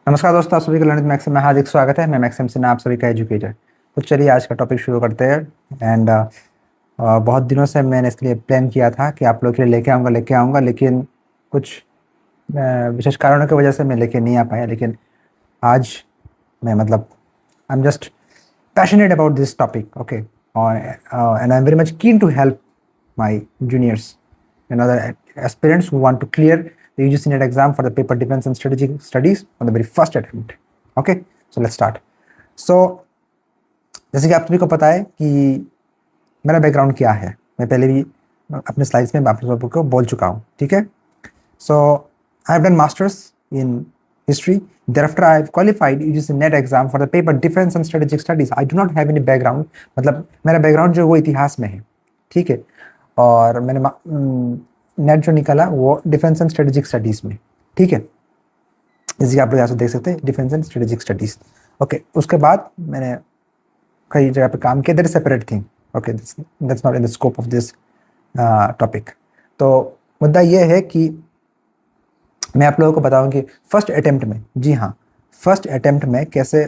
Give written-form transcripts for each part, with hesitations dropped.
नमस्कार दोस्तों, आप सभी को लर्निंग मैक्सिम में हार्दिक स्वागत है। मैं मैक्सिम सिन्हा, आप सभी का एजुकेटर। तो चलिए आज का टॉपिक शुरू करते हैं। एंड बहुत दिनों से मैंने इसके लिए प्लान किया था कि आप लोग के लिए लेके आऊँगा, लेकिन कुछ विशेष कारणों की वजह से मैं लेके नहीं आ पाया। लेकिन आज मैं I am just passionate about this topic, okay. And I am very much keen to help my juniors and other aspirants who want to clear the UGC NET exam for the paper defense and strategic studies on the very first attempt. Okay, so let's start. So जैसे कि आप सभी को पता है कि मेरा background क्या है, मैं पहले भी अपने स्लाइड्स में आप लोगों को बोल चुका हूँ, ठीक है। So I have done masters in history, thereafter I have qualified UGC NET exam for the paper defense and strategic studies. I do not have any background, मतलब मेरा बैकग्राउंड जो वो इतिहास में है, ठीक है। और मैंने नेट जो निकाला वो डिफेंस एंड स्ट्रेटेजिक स्टडीज़ में, ठीक है। जैसे आप लोग यहाँ से देख सकते हैं, defence and strategic studies, okay. उसके बाद मैंने कई जगह पे काम किया, that is separate thing, okay, that's not in the scope of this topic. तो मुद्दा ये है कि मैं आप लोगों को बताऊँ कि फर्स्ट अटेम्प्ट में, जी हाँ, फर्स्ट अटेम्प्ट में कैसे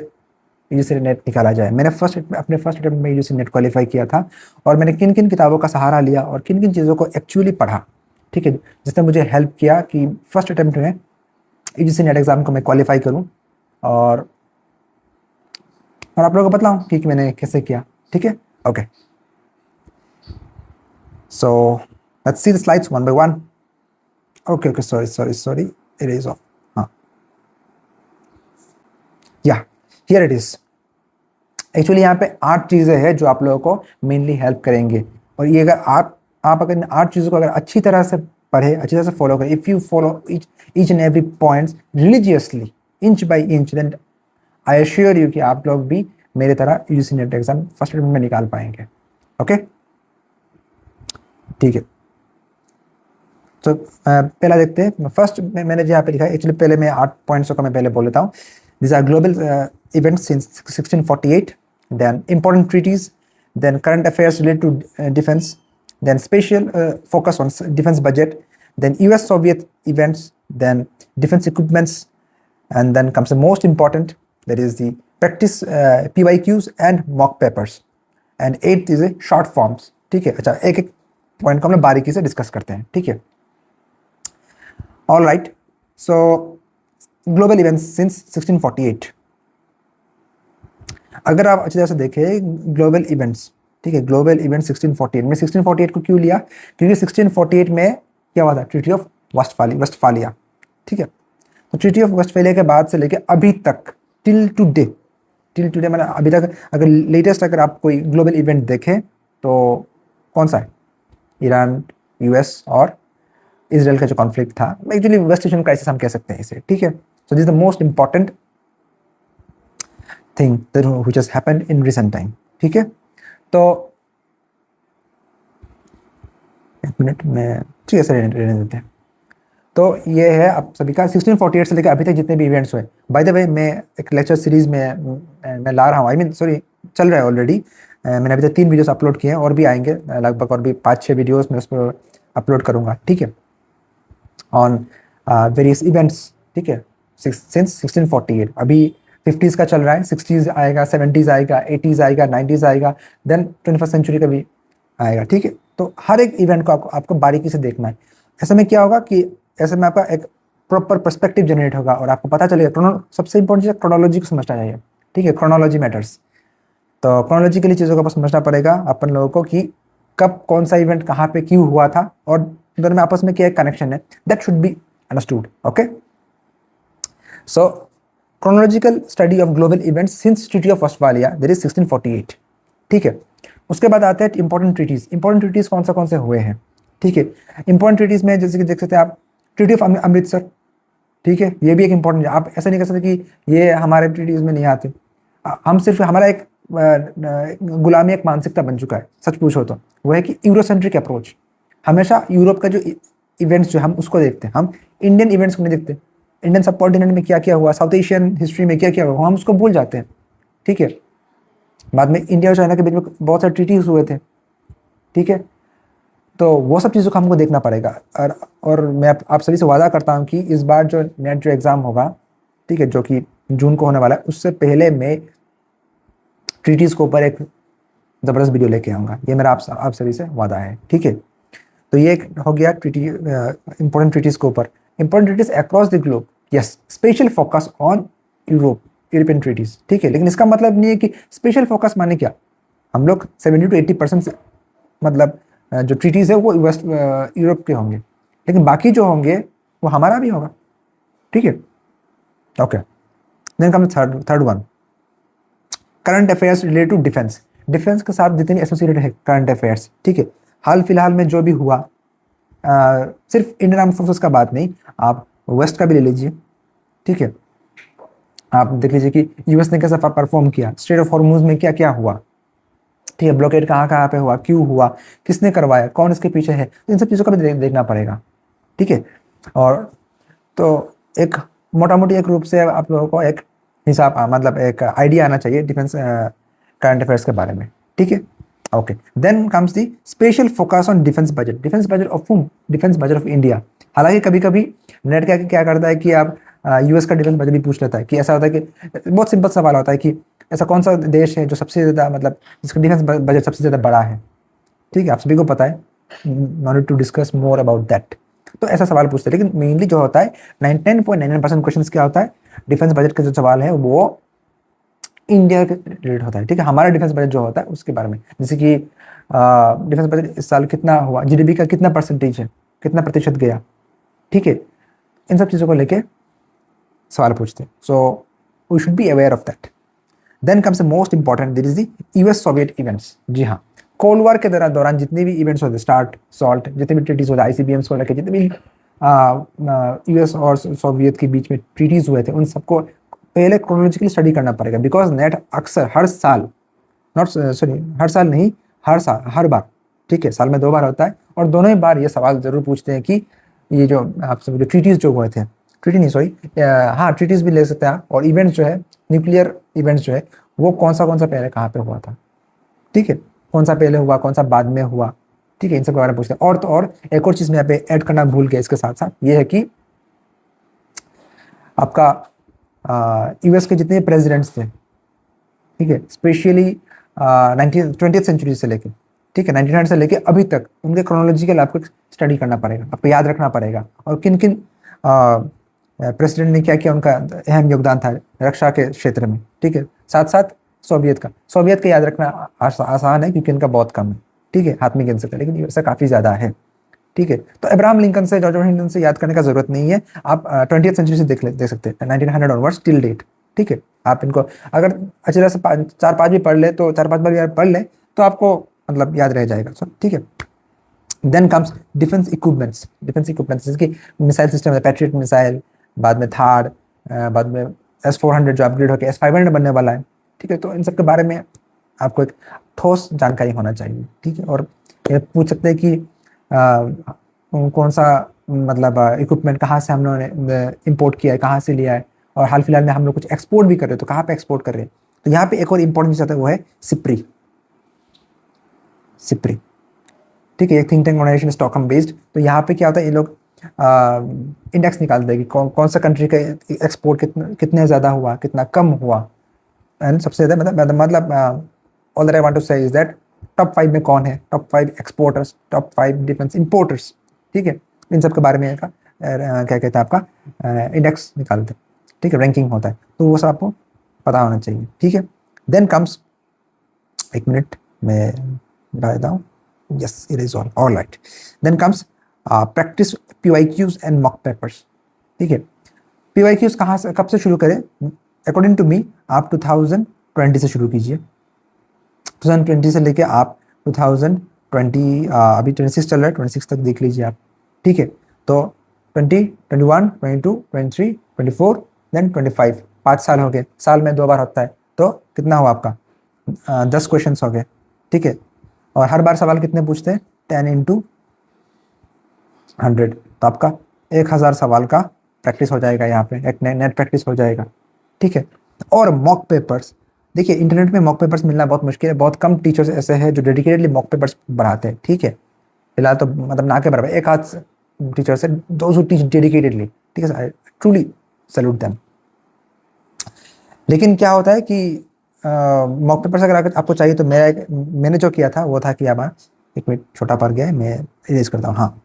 यूजीसी नेट निकाला जाए। मैंने अपने फर्स्ट अटेम्प्ट में यूजीसी नेट क्वालिफाई किया था, और मैंने किन किन किताबों का सहारा लिया और किन किन चीज़ों को एक्चुअली पढ़ा, ठीक है, जिसने मुझे हेल्प किया कि फर्स्ट अटेम्प्ट में यूजीसी नेट एग्ज़ाम को मैं क्वालिफाई करूं, और आप लोगों को बताऊं कि मैंने कैसे किया, ठीक है। Okay, so let's see the slides one by one. Okay, sorry, it is of, हाँ, या हियर इट इज। एक्चुअली यहाँ पे 8 चीज़ें हैं जो आप लोगों को मेनली हेल्प करेंगे, और ये अगर आप अगर इन 8 चीज़ों को अगर अच्छी तरह से पढ़े, अच्छी तरह से फॉलो करें, if you follow each and every points religiously, inch by inch, then I assure you कि आप लोग भी मेरे तरह UGC NET exam first attempt में निकाल पाएंगे, ओके, ठीक है। तो पहला देखते हैं। फर्स्ट मैंने जो यहाँ पे लिखा है, एक्चुअली पहले मैं 8 पॉइंट्स को मैं पहले बोल लेता हूँ। These are global events since 1648, then important treaties, then current affairs related to defense, then special focus on defense budget, then US-Soviet events, then defense equipments, and then comes the most important, that is the practice PYQs and mock papers, and 8th is short forms, ठीक है। अच्छा, एक एक point को हम लोग बारीकी से डिस्कस करते हैं, ठीक है। ऑल राइट, सो ग्लोबल इवेंट्स सिंस 1648। अगर आप अच्छी तरह से देखें ग्लोबल इवेंट्स, ठीक है, ग्लोबल इवेंट 1648 में, 1648 को क्यों लिया, क्योंकि 1648 में क्या हुआ था, ट्रीटी ऑफ वेस्टफालिया, ठीक है। तो ट्रीटी ऑफ वेस्टफालिया के बाद से लेके अभी तक टिल टुडे मैंने अभी तक अगर लेटेस्ट अगर आप कोई ग्लोबल इवेंट देखें तो कौन सा है, ईरान, यूएस और इसराइल का जो कॉन्फ्लिक्ट था, एक्चुअली वेस्ट एशियन क्राइसिस हम कह सकते हैं इसे, ठीक है। So this is the most important thing which has happened in recent time, ठीक है। तो एक मिनट में, ठीक है सर, रहने देते हैं। तो ये है आप सभी का 1648 से लेकर अभी तक जितने भी इवेंट्स हुए। बाय द वे, मैं एक लेक्चर सीरीज में मैं ला रहा हूँ, चल रहा है ऑलरेडी। मैंने अभी तक 3 वीडियोस अपलोड किए हैं, और भी आएंगे लगभग, और भी 5-6 वीडियोस में उस पर अपलोड करूँगा, ठीक है, ऑन वेरियस इवेंट्स, ठीक है, सिंस 1648। अभी 50s का चल रहा है, 60s आएगा, 70s आएगा, 80s आएगा, 90s आएगा, देन 21st सेंचुरी का भी आएगा, ठीक है। तो हर एक इवेंट को आपको बारीकी से देखना है। ऐसे में क्या होगा कि ऐसे में आपका एक प्रॉपर पर्सपेक्टिव जनरेट होगा, और आपको पता चलेगा। सबसे इंपॉर्टेंट चीज़ क्रोनोलॉजी को समझना चाहिए, ठीक है, क्रोनोलॉजी मैटर्स। तो क्रोनोलॉजी के लिए चीज़ों को समझना पड़ेगा अपन लोगों को कि कब कौन सा इवेंट कहाँ पे क्यों हुआ था, और दोनों में आपस में क्या एक कनेक्शन है, that should be understood, okay. So chronological study of global events since treaty of Westphalia, that is 1648, ठीक है। उसके बाद आते हैं इंपॉर्टेंट ट्रीटीज कौन से हुए हैं, ठीक है। इंपॉर्टेंट ट्रीटीज में जैसे कि देख सकते हैं आप, ट्रीटी ऑफ अमृतसर, ठीक है, ये भी एक इंपॉर्टेंट है। आप ऐसा नहीं कर सकते कि ये हमारे ट्रीटीज में नहीं आते। हम सिर्फ, हमारा एक गुलामी एक मानसिकता बन चुका है, सच पूछो तो वो है कि यूरोसेंट्रिक अप्रोच। हमेशा यूरोप का जो इवेंट्स जो हम उसको देखते हैं, हम इंडियन इवेंट्स को नहीं देखते। इंडियन सब कॉन्टिनेंट में क्या क्या हुआ, साउथ एशियन हिस्ट्री में क्या क्या हुआ, हम उसको भूल जाते हैं, ठीक है। बाद में इंडिया और चाइना के बीच में बहुत सारे ट्रीटीज हुए थे, ठीक है। तो वो सब चीज़ों को हमको देखना पड़ेगा। और मैं आप सभी से वादा करता हूँ कि इस बार जो नेट जो एग्ज़ाम होगा, ठीक है, जो कि जून को होने वाला है, उससे पहले मैं ट्रीटीज़ के ऊपर एक ज़बरदस्त वीडियो लेके आऊँगा। ये मेरा आप सभी से वादा है, ठीक है। तो ये एक हो गया ट्रीटी, इंपॉर्टेंट ट्रीटीज़ के ऊपर। Important treaties across the globe, yes, special focus on European treaties, ठीक है। लेकिन इसका मतलब नहीं है कि स्पेशल फोकस माने क्या, हम लोग 70 to 80% मतलब जो ट्रीटीज़ है वो वेस्ट यूरोप के होंगे, लेकिन बाकी जो होंगे वो हमारा भी होगा, ठीक है। Okay, then come third one, current affairs related to defence. Defence के साथ जितनी एसोसिएटेड है करंट अफेयर्स, ठीक है। हाल फिलहाल में जो भी हुआ, सिर्फ इंडियन आर्म फोर्सेस का बात नहीं, आप वेस्ट का भी ले लीजिए, ठीक है। आप देख लीजिए कि यूएस ने कैसा परफॉर्म किया, स्ट्रेट ऑफ हॉर्मुज में क्या क्या हुआ, ठीक है। ब्लॉकेड कहाँ कहाँ पे हुआ, क्यों हुआ, किसने करवाया, कौन इसके पीछे है, इन सब चीज़ों का भी देखना पड़ेगा, ठीक है। और तो एक मोटा मोटी एक रूप से आप लोगों को एक हिसाब मतलब एक आइडिया आना चाहिए डिफेंस करंट अफेयर्स के बारे में, ठीक है। Okay, then comes the special focus on defence budget. Defence budget of hmm, defence budget of India. हालांकि कभी कभी नेट क्या करता है कि आप यूएस का डिफेंस बजट भी पूछ लेता है, कि ऐसा होता है कि बहुत सिंपल सवाल होता है कि ऐसा कौन सा देश है जो सबसे ज़्यादा मतलब जिसका डिफेंस बजट सबसे ज़्यादा बड़ा है, ठीक है। आप सभी को पता है, no need to discuss more about that. तो ऐसा सवाल पूछते हैं, लेकिन मेनली जो होता है 99.99% क्वेश्चन क्या होता है, डिफेंस बजट का जो सवाल है वो इंडिया के रिलेटेड होता है, ठीक है। हमारा डिफेंस बजट जो होता है उसके बारे में, जैसे कि डिफेंस बजट इस साल कितना हुआ, जीडीपी का कितना परसेंटेज है, कितना प्रतिशत गया, ठीक है। इन सब चीज़ों को लेके सवाल पूछते हैं, so we should be aware of that. Then comes the most important, this is the US Soviet events. जी हाँ, कोल्ड वॉर के दौरान जितने भी इवेंट्स होते, स्टार्ट सॉल्ट, जितने भी ट्रीटीज होते, आईसीबीएम्स को लेकर जितने भी यूएस और सोवियत के बीच में ट्रीटीज हुए थे, उन सबको पहले क्रोनोलॉजिकली स्टडी करना पड़ेगा, बिकॉज नेट अक्सर हर साल, नॉट सॉरी हर साल नहीं, हर बार, ठीक है, साल में 2 बार होता है, और दोनों ही बार ये सवाल जरूर पूछते हैं कि ये जो आप सब जो ट्रीटीज जो हुए थे, ट्रीटी नहीं सॉरी, हाँ ट्रीटीज भी ले सकते हैं, और इवेंट्स जो है, न्यूक्लियर इवेंट्स जो है, वो कौन सा पहले कहाँ पे हुआ था, ठीक है, कौन सा पहले हुआ, कौन सा बाद में हुआ, ठीक है, इन सब के बारे में पूछते हैं। और तो और एक और चीज़ मैं यहाँ पे ऐड करना भूल गया इसके साथ साथ, ये है कि आपका यूएस के जितने प्रेसिडेंट्स थे, ठीक है, स्पेशली 20th सेंचुरी से लेके, ठीक है, 1900 से लेके अभी तक, उनके क्रोनोलॉजिकल आपको स्टडी करना पड़ेगा, आपको याद रखना पड़ेगा, और किन किन प्रेसिडेंट ने क्या किया, उनका अहम योगदान था रक्षा के क्षेत्र में, ठीक है। साथ साथ सोवियत का याद रखना आसान है, क्योंकि इनका बहुत कम है, ठीक है, हाथ में गिन सकते हैं, लेकिन यूएस काफ़ी ज़्यादा है, ठीक है। तो अब्राहम लिंकन से, जॉर्ज वॉशिंगटन से याद करने का जरूरत नहीं है, आप 20th सेंचुरी से देख सकते हैं, 1900 ऑनवर्ड्स टिल डेट, ठीक है। आप इनको अगर अच्छी तरह से 4-5 भी पढ़ ले, तो 4-5 बार पढ़ ले तो आपको मतलब याद रह जाएगा सब, ठीक है। देन कम्स डिफेंस इक्विपमेंट्स जैसे कि मिसाइल सिस्टम है, पैट्रियट मिसाइल, बाद में थार, बाद में S-400 जो अपग्रेड होकर S-500 बनने वाला है, ठीक है। तो इन सब के बारे में आपको एक ठोस जानकारी होना चाहिए, ठीक है। और ये पूछ सकते हैं कि कौन सा मतलब इक्विपमेंट कहाँ से हम लोगों ने इंपोर्ट किया है, कहाँ से लिया है, और हाल फिलहाल में हम लोग कुछ एक्सपोर्ट भी कर रहे हैं, तो कहाँ पे एक्सपोर्ट कर रहे हैं। तो यहाँ पे एक और इंपॉर्टेंट चीज़ आता है, वो है सिप्री, ठीक है, एक think tank organisation Stockholm based. तो यहाँ पे क्या होता है, ये लोग इंडेक्स निकालते हैं कि कौन सा कंट्री का एक्सपोर्ट कितने ज़्यादा हुआ, कितना कम हुआ, एंड सबसे ज़्यादा मतलब all that I want to say is that top 5 में कौन है, top 5 exporters, top 5 defence importers, ठीक है। इन सब के बारे में क्या कहते हैं, आपका इंडेक्स निकालते हैं, ठीक है, रैंकिंग होता है, तो वो सब आपको पता होना चाहिए, ठीक है। देन कम्स, एक मिनट मैं बता देता हूँ, yes it is all right. Then comes practice PYQs and mock papers, ठीक है। PYQs कहाँ से, कब से शुरू करें, अकॉर्डिंग टू मी आप 2020 से शुरू कीजिए, 2020 से लेके आप 2020 अभी 26 चल रहा है, 26 तक देख लीजिए आप, ठीक है। तो 20, 21, 22, 23, 24, देन 25, 5 साल हो गए, साल में 2 बार होता है, तो कितना हुआ आपका 10 क्वेश्चन हो गए, ठीक है। और हर बार सवाल कितने पूछते हैं, 10 into 100, तो आपका 1000 सवाल का प्रैक्टिस हो जाएगा, यहाँ पे एक नेट प्रैक्टिस हो जाएगा, ठीक है। और मॉक पेपर्स, देखिए इंटरनेट में मॉक पेपर्स मिलना बहुत मुश्किल है, बहुत कम टीचर्स ऐसे हैं जो डेडिकेटेडली मॉक पेपर्स बढ़ाते हैं, ठीक है। फिलहाल तो मतलब ना के बराबर एक आध टीचर्स है, दोज हु टीच डेडिकेटेडली, ठीक है, आई ट्रूली सैल्यूट देम, लेकिन क्या होता है कि मॉक पेपर से अगर आपको चाहिए तो मैंने जो किया था वो था कि अब एक मिनट छोटा पड़ गया है, मैं इरेज करता हूँ। हाँ,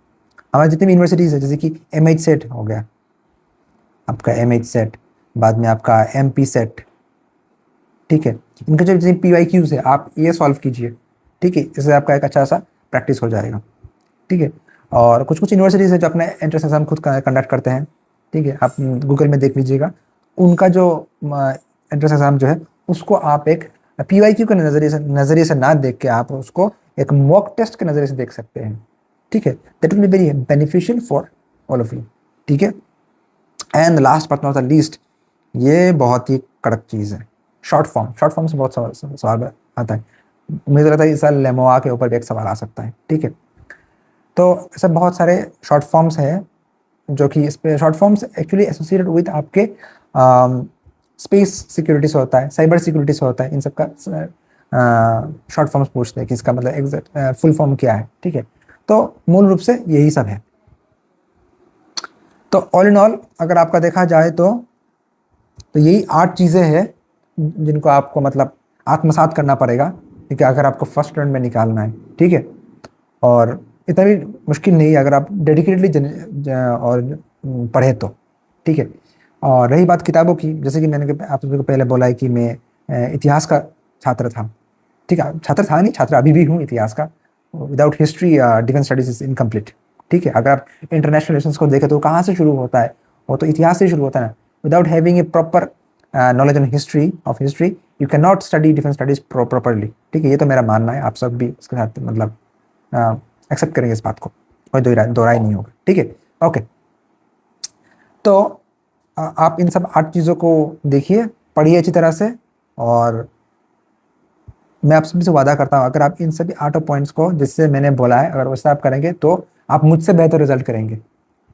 हमारे जितनी भी यूनिवर्सिटीज़ है, जैसे कि MH सेट हो गया आपका, MH सेट, बाद में आपका MP सेट, ठीक है, इनके जो जितने PYQs है आप ये सॉल्व कीजिए, ठीक है, इससे आपका एक अच्छा सा प्रैक्टिस हो जाएगा, ठीक है। और कुछ कुछ यूनिवर्सिटीज़ है जो अपना एंट्रेंस एग्जाम खुद कंडक्ट करते हैं, ठीक है, आप गूगल में देख लीजिएगा, उनका जो एंट्रेंस एग्जाम जो है उसको आप एक PYQ के नज़रिए से ना देख के आप उसको एक मॉक टेस्ट के नज़रिए से देख सकते हैं, ठीक है। That will be very beneficial for all of you, ठीक है। And last but not the least, ये बहुत ही कड़क चीज़ है, शॉर्ट फॉर्म से बहुत सवाल आता है। मुझे लगता है इस साल लेमोआ के ऊपर भी एक सवाल आ सकता है, ठीक है। तो ऐसे बहुत सारे शॉर्ट फॉर्म्स हैं जो कि इस पे short forms actually associated with आपके स्पेस सिक्योरिटी से होता है, साइबर सिक्योरिटी से होता है, इन सब का शॉर्ट फॉर्म्स पूछते हैं कि इसका मतलब एग्जैक्ट फुल फॉर्म क्या है, ठीक है। तो मूल रूप से यही सब है। तो ऑल इन ऑल अगर आपका देखा जाए तो यही 8 चीज़ें हैं जिनको आपको मतलब आत्मसात करना पड़ेगा, ठीक है, अगर आपको फर्स्ट रन में निकालना है, ठीक है। और इतना भी मुश्किल नहीं है अगर आप डेडिकेटली और पढ़े तो, ठीक है। और रही बात किताबों की, जैसे कि मैंने आप सभी को पहले बोला है कि मैं इतिहास का छात्र था, ठीक है, छात्र था नहीं, छात्र अभी भी हूँ इतिहास का। Without history defence studies is incomplete, ठीक है। अगर आप इंटरनेशनल रिलेशंस को देखें तो कहाँ से शुरू होता है, वो तो इतिहास से शुरू होता है ना। Without having a proper knowledge on history you can not study defence studies properly, ठीक है। ये तो मेरा मानना है, आप सब भी इसके साथ मतलब एक्सेप्ट करेंगे इस बात को, कोई दो राय नहीं होगा, ठीक है, ओके। तो आप इन सब 8 चीज़ों को देखिए, पढ़िए अच्छी तरह से, और मैं आप सभी से वादा करता हूँ अगर आप इन सभी 8 पॉइंट्स को जिससे मैंने बोला है अगर वैसे आप करेंगे तो आप मुझसे बेहतर रिजल्ट करेंगे,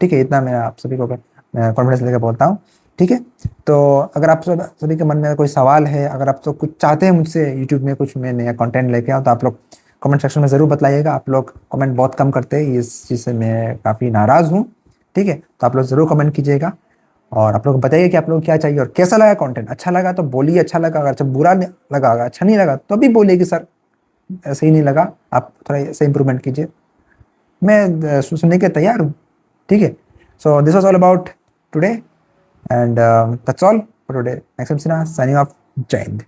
ठीक है। इतना मैं आप सभी को कॉन्फिडेंस लेकर बोलता हूँ, ठीक है। तो अगर आप सभी के मन में कोई सवाल है, अगर आप तो कुछ चाहते हैं मुझसे यूट्यूब में कुछ मैं नया कंटेंट लेके आऊँ, तो आप लोग कमेंट सेक्शन में ज़रूर बतलाइएगा। आप लोग कमेंट बहुत कम करते हैं, इस चीज़ से मैं काफ़ी नाराज़ हूँ, ठीक है। तो आप लोग ज़रूर कमेंट कीजिएगा और आप लोग बताइए कि आप लोग क्या चाहिए और कैसा लगा कंटेंट। अच्छा लगा तो बोलिए अच्छा लगा, अगर अच्छा बुरा लगा, अगर अच्छा नहीं लगा तो भी बोलिए कि सर ऐसे ही नहीं लगा, आप थोड़ा ऐसे इंप्रूवमेंट कीजिए, मैं सुनने के तैयार हूँ, ठीक है। So this was all about today and that's all for today. Maxim Sinha signing off. Jai Hind.